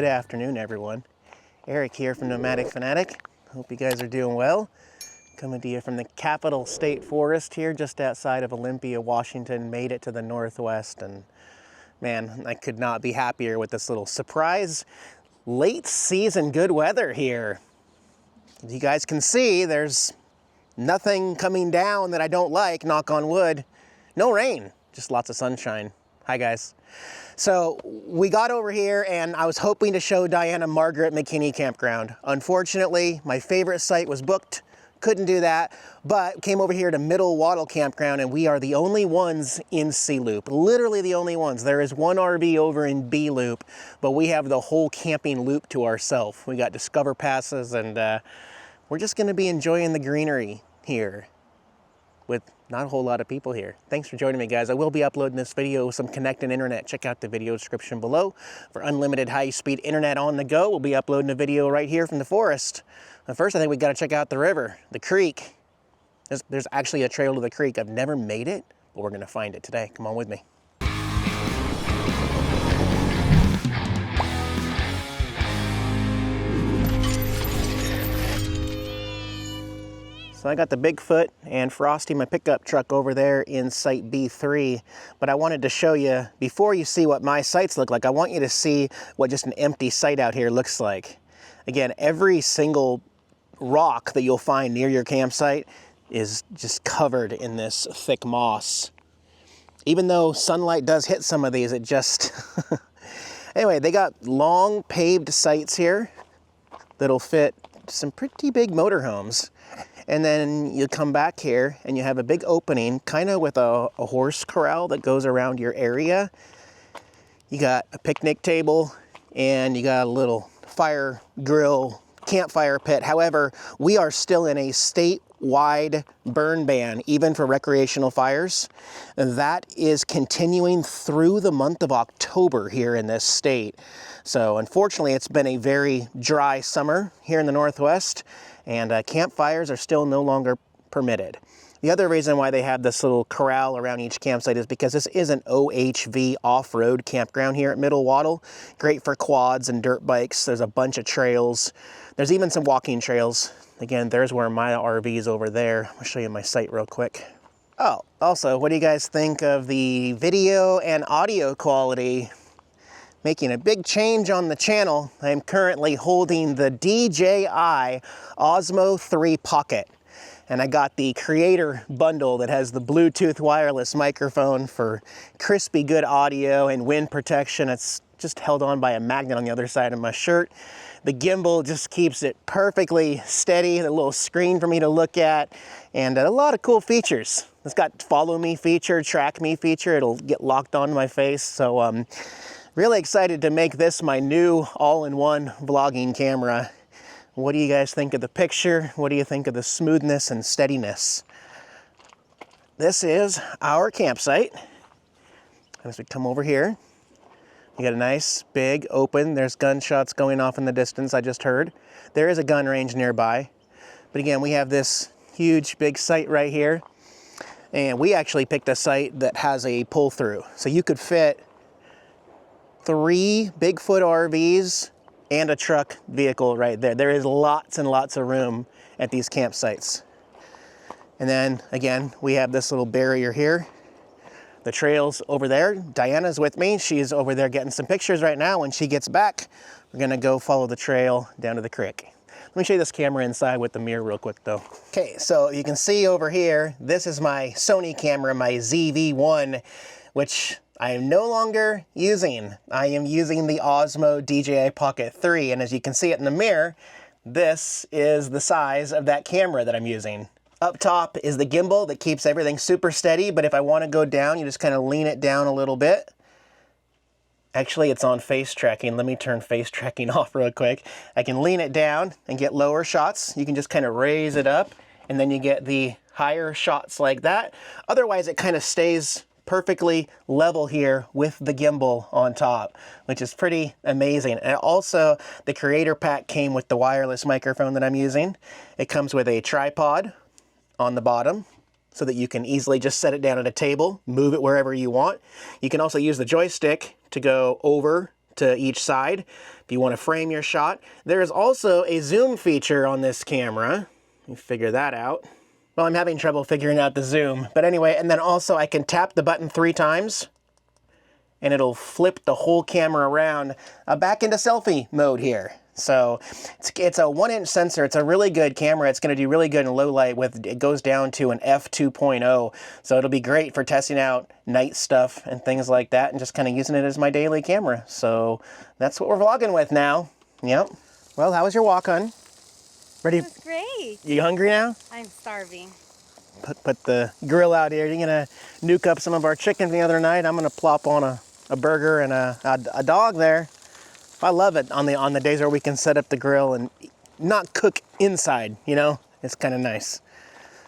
Good afternoon, everyone. Eric here from Nomadic Fanatic. Hope you guys are doing well. Coming to you from the Capitol State Forest here, just outside of Olympia, Washington. Made it to the Northwest, and man, I could not be happier with this little surprise late season good weather here. As you guys can see, there's nothing coming down that I don't like, knock on wood. No rain, just lots of sunshine. Hi guys. So we got over here and I was hoping to show Diana Margaret McKinney Campground. Unfortunately, my favorite site was booked. Couldn't do that, but came over here to Middle Wattle Campground, and we are the only ones in C Loop. Literally the only ones. There is one RV over in B Loop, but we have the whole camping loop to ourselves. We got Discover passes, and we're just gonna be enjoying the greenery here with not a whole lot of people here. Thanks for joining me, guys. I will be uploading this video with some connecting internet. Check out the video description below for unlimited high-speed internet on the go. We'll be uploading a video right here from the forest. But first, I think we got to check out the river, the creek. There's actually a trail to the creek. I've never made it, but we're gonna find it today. Come on with me. So I got the Bigfoot and Frosty, my pickup truck, over there in site B3, but I wanted to show you, before you see what my sites look like, I want you to see what just an empty site out here looks like. Again, every single rock that you'll find near your campsite is just covered in this thick moss. Even though sunlight does hit some of these, it just... Anyway, they got long paved sites here that'll fit some pretty big motorhomes. And then you come back here and you have a big opening, kind of with a horse corral that goes around your area. You got a picnic table and you got a little fire grill, campfire pit. However, we are still in a statewide burn ban, even for recreational fires. That is continuing through the month of October here in this state. So unfortunately, it's been a very dry summer here in the Northwest, and campfires are still no longer permitted. The other reason why they have this little corral around each campsite is because this is an OHV off-road campground here at Middle Wattle. Great for quads and dirt bikes. There's a bunch of trails. There's even some walking trails. Again, there's where my RV is over there. I'll show you my site real quick. Oh, also, what do you guys think of the video and audio quality? Making a big change on the channel. I'm currently holding the DJI Osmo 3 Pocket. And I got the creator bundle that has the Bluetooth wireless microphone for crispy good audio and wind protection. It's just held on by a magnet on the other side of my shirt. The gimbal just keeps it perfectly steady, the little screen for me to look at, and a lot of cool features. It's got follow me feature, track me feature. It'll get locked on my face. So really excited to make this my new all-in-one vlogging camera. What do you guys think of the picture? What do you think of the smoothness and steadiness? This is our campsite. As we come over here, you got a nice big open. There's gunshots going off in the distance, I just heard. There is a gun range nearby. But again, we have this huge big site right here. And we actually picked a site that has a pull-through. So you could fit 3 Bigfoot RVs and a truck vehicle right there. There is lots and lots of room at these campsites. And then again, we have this little barrier here. The trail's over there. Diana's with me. She's over there getting some pictures right now. When she gets back, we're gonna go follow the trail down to the creek. Let me show you this camera inside with the mirror real quick though. Okay, so you can see over here, this is my Sony camera, my ZV-1, which I am no longer using. I am using the Osmo DJI Pocket 3, and as you can see it in the mirror, this is the size of that camera that I'm using. Up top is the gimbal that keeps everything super steady, but if I want to go down, you just kind of lean it down a little bit. Actually, it's on face tracking. Let me turn face tracking off real quick. I can lean it down and get lower shots. You can just kind of raise it up, and then you get the higher shots like that. Otherwise, it kind of stays perfectly level here with the gimbal on top, which is pretty amazing. And also, the creator pack came with the wireless microphone that I'm using. It comes with a tripod on the bottom so that you can easily just set it down at a table, move it wherever you want. You can also use the joystick to go over to each side if you want to frame your shot. There is also a zoom feature on this camera. Let me figure that out. Well, I'm having trouble figuring out the zoom. But anyway, and then also I can tap the button 3 times and it'll flip the whole camera around back into selfie mode here. So it's a 1-inch sensor. It's a really good camera. It's going to do really good in low light. It goes down to an f2.0. So it'll be great for testing out night stuff and things like that and just kind of using it as my daily camera. So that's what we're vlogging with now. Yep. Well, how was your walk, hon? Ready? It was great. You hungry now? I'm starving. Put the grill out here. You're going to nuke up some of our chicken the other night. I'm going to plop on a burger and a dog there. I love it on the days where we can set up the grill and not cook inside, you know? It's kind of nice.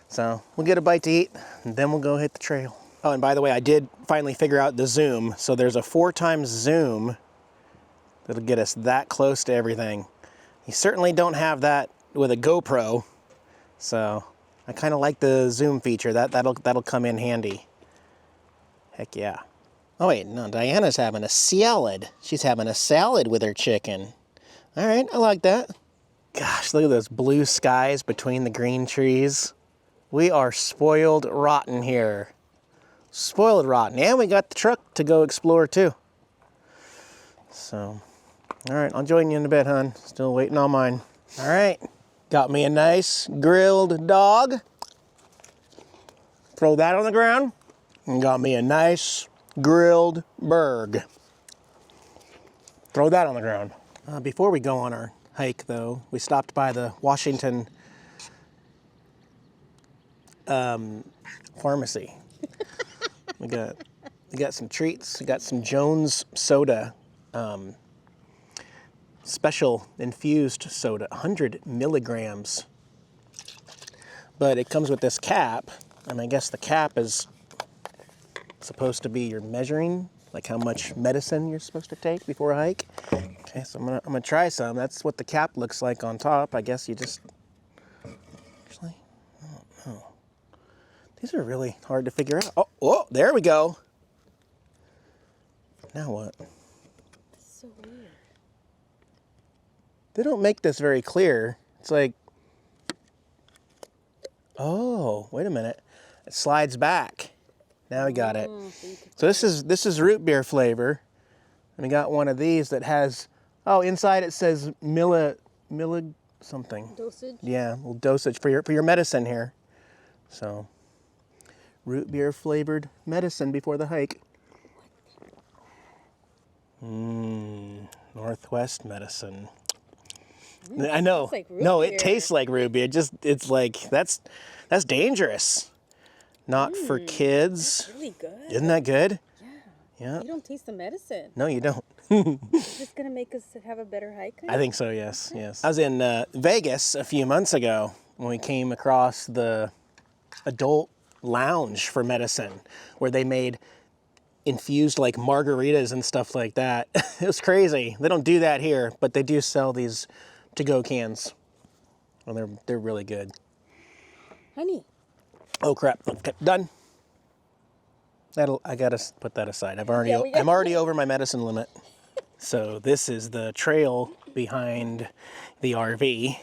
So we'll get a bite to eat and then we'll go hit the trail. Oh, and by the way, I did finally figure out the zoom. So there's a 4x zoom that'll get us that close to everything. You certainly don't have that with a GoPro. So I kind of like the zoom feature. That'll come in handy. Heck yeah. Oh wait, no, Diana's having a salad. She's having a salad with her chicken. All right, I like that. Gosh, look at those blue skies between the green trees. We are spoiled rotten here. Spoiled rotten. And we got the truck to go explore too. So, all right, I'll join you in a bit, hon. Still waiting on mine. All right, got me a nice grilled dog. Throw that on the ground. And got me a nice grilled burg. Throw that on the ground. Before we go on our hike, though, we stopped by the Washington pharmacy. we got some treats. We got some Jones soda, special infused soda, 100 milligrams. But it comes with this cap, and I guess the cap is supposed to be your measuring, like how much medicine you're supposed to take before a hike. Okay, so I'm gonna try some. That's what the cap looks like on top. I guess you just actually, I don't know. These are really hard to figure out. Oh, there we go. Now what? So weird. They don't make this very clear. It's like, oh, wait a minute. It slides back. Now we got it. So this is root beer flavor. And we got one of these that has, oh, inside it says milli something. Dosage? Yeah, a little dosage for your medicine here. So, root beer flavored medicine before the hike. Northwest medicine. I know. Like root no, beer. It tastes like root beer. It's like, that's dangerous. Not for kids. That's really good. Isn't that good? Yeah. You don't taste the medicine. No, you don't. Is this going to make us have a better hike? I think so, yes. I was in Vegas a few months ago when we came across the adult lounge for medicine where they made infused like margaritas and stuff like that. It was crazy. They don't do that here, but they do sell these to-go cans. Well, they're really good. Honey. Oh crap! Okay, done. I gotta put that aside. I'm already over my medicine limit. So this is the trail behind the RV.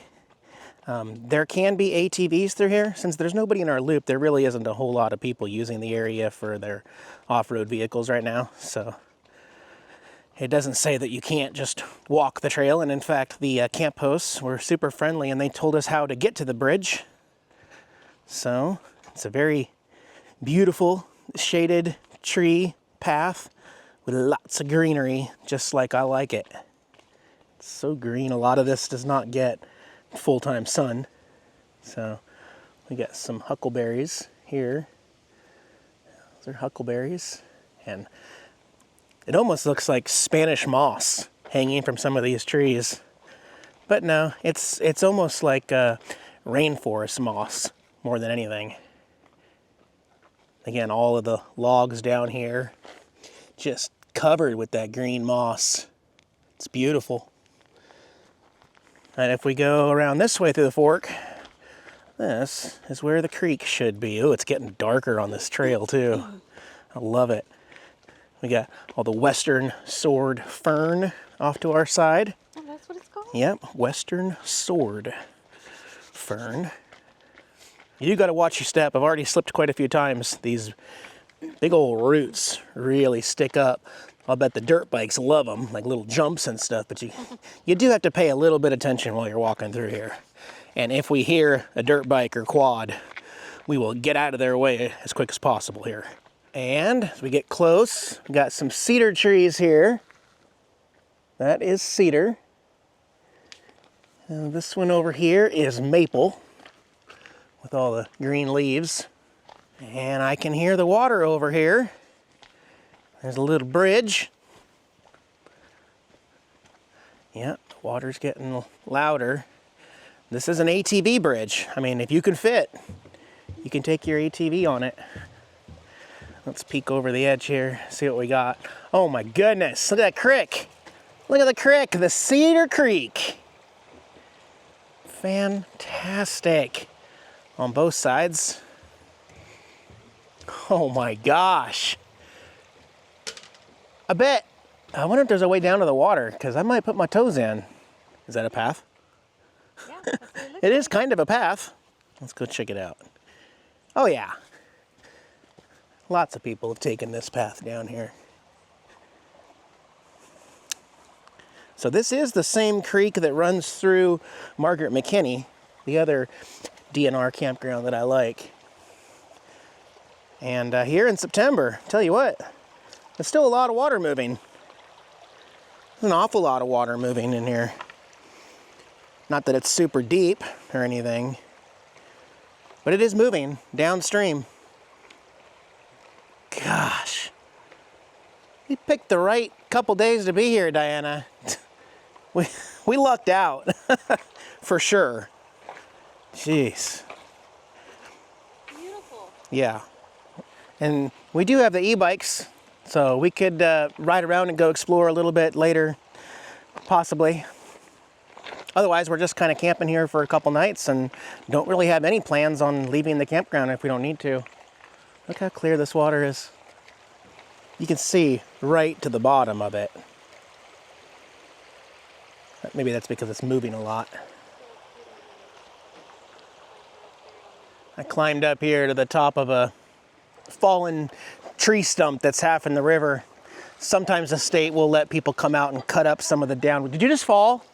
There can be ATVs through here. Since there's nobody in our loop, there really isn't a whole lot of people using the area for their off-road vehicles right now. So it doesn't say that you can't just walk the trail. And in fact, the camp hosts were super friendly and they told us how to get to the bridge. So it's a very beautiful shaded tree path with lots of greenery, just like I like it. It's so green. A lot of this does not get full-time sun. So we got some huckleberries here. Those are huckleberries. And it almost looks like Spanish moss hanging from some of these trees. But no, it's almost like rainforest moss more than anything. Again, all of the logs down here just covered with that green moss. It's beautiful. And if we go around this way through the fork, this is where the creek should be. Oh, it's getting darker on this trail too. I love it. We got all the western sword fern off to our side. Oh, that's what it's called? Yep, western sword fern. You got to watch your step. I've already slipped quite a few times. These big old roots really stick up. I'll bet the dirt bikes love them, like little jumps and stuff, but you do have to pay a little bit of attention while you're walking through here. And if we hear a dirt bike or quad, we will get out of their way as quick as possible here. And as we get close, we got some cedar trees here. That is cedar. And this one over here is maple with all the green leaves. And I can hear the water over here. There's a little bridge. Yeah, the water's getting louder. This is an ATV bridge. I mean, if you can fit, you can take your ATV on it. Let's peek over the edge here, see what we got. Oh my goodness, look at that creek. Look at the creek, the Cedar Creek. Fantastic. On both sides. Oh my gosh. I wonder if there's a way down to the water, because I might put my toes in. Is that a path? Yeah, that's what it looks It is kind of a path. Let's go check it out. Oh yeah. Lots of people have taken this path down here. So this is the same creek that runs through Margaret McKinney, the other DNR campground that I like. And here in September, tell you what, there's still a lot of water moving. There's an awful lot of water moving in here. Not that it's super deep or anything, but it is moving downstream. Gosh. We picked the right couple days to be here, Diana. We lucked out, for sure. Jeez. beautiful. Yeah. And we do have the e-bikes, so we could ride around and go explore a little bit later, possibly. Otherwise, we're just kind of camping here for a couple nights and don't really have any plans on leaving the campground if we don't need to. Look how clear this water is. You can see right to the bottom of it. Maybe that's because it's moving a lot. I climbed up here to the top of a fallen tree stump that's half in the river. Sometimes the state will let people come out and cut up some of the down. Did you just fall?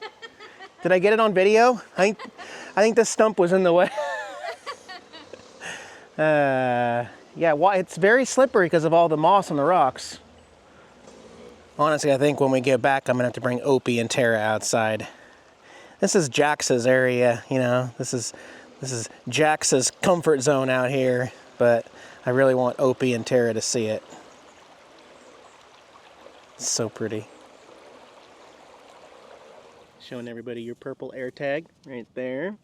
Did I get it on video? I think the stump was in the way. Yeah, it's very slippery because of all the moss on the rocks. Honestly, I think when we get back, I'm gonna have to bring Opie and Tara outside. This is Jax's area, you know. This is Jax's comfort zone out here, but I really want Opie and Tara to see it. It's so pretty. Showing everybody your purple AirTag right there.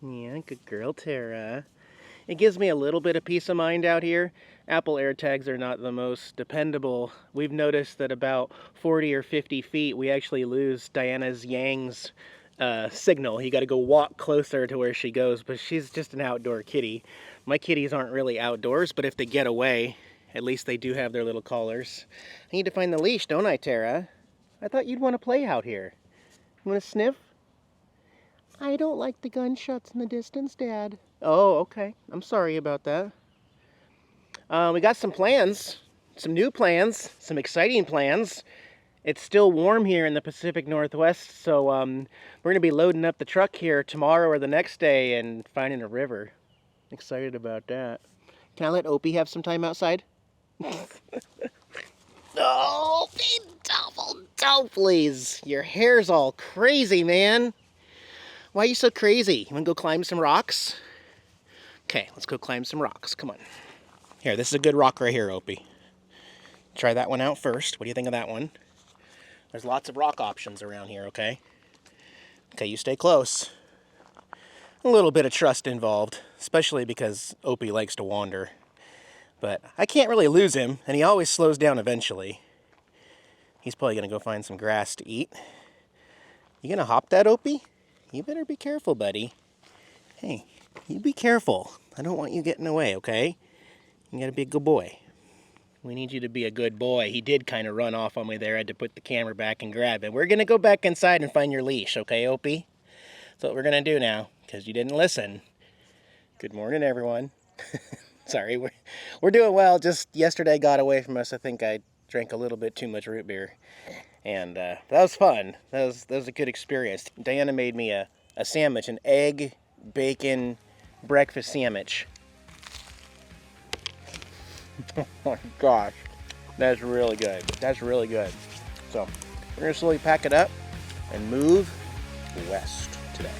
Yeah, good girl, Tara. It gives me a little bit of peace of mind out here. Apple AirTags are not the most dependable. We've noticed that about 40 or 50 feet, we actually lose Diana's Yang's signal. You got to go walk closer to where she goes, but she's just an outdoor kitty. My kitties aren't really outdoors, but if they get away, at least they do have their little collars. I need to find the leash, don't I, Tara? I thought you'd want to play out here. You want to sniff? I don't like the gunshots in the distance, Dad. Oh, okay. I'm sorry about that. We got some plans, some new plans, some exciting plans. It's still warm here in the Pacific Northwest, so we're going to be loading up the truck here tomorrow or the next day and finding a river. Excited about that. Can I let Opie have some time outside? Oh, don't please. Your hair's all crazy, man. Why are you so crazy? You want to go climb some rocks? Okay, let's go climb some rocks. Come on. Here, this is a good rock right here, Opie. Try that one out first. What do you think of that one? There's lots of rock options around here, okay? Okay, you stay close. A little bit of trust involved, especially because Opie likes to wander. But I can't really lose him, and he always slows down eventually. He's probably going to go find some grass to eat. You going to hop that, Opie? You better be careful, buddy. Hey, you be careful. I don't want you getting away, okay? You gotta be a good boy. We need you to be a good boy. He did kind of run off on me there. I had to put the camera back and grab him. We're going to go back inside and find your leash, okay, Opie? That's what we're going to do now, because you didn't listen. Good morning, everyone. Sorry, we're doing well. Just yesterday got away from us. I think I drank a little bit too much root beer. And that was fun. That was a good experience. Diana made me a sandwich, an egg, bacon, breakfast sandwich. Oh my gosh, that's really good. That's really good. So we're gonna slowly pack it up and move west today.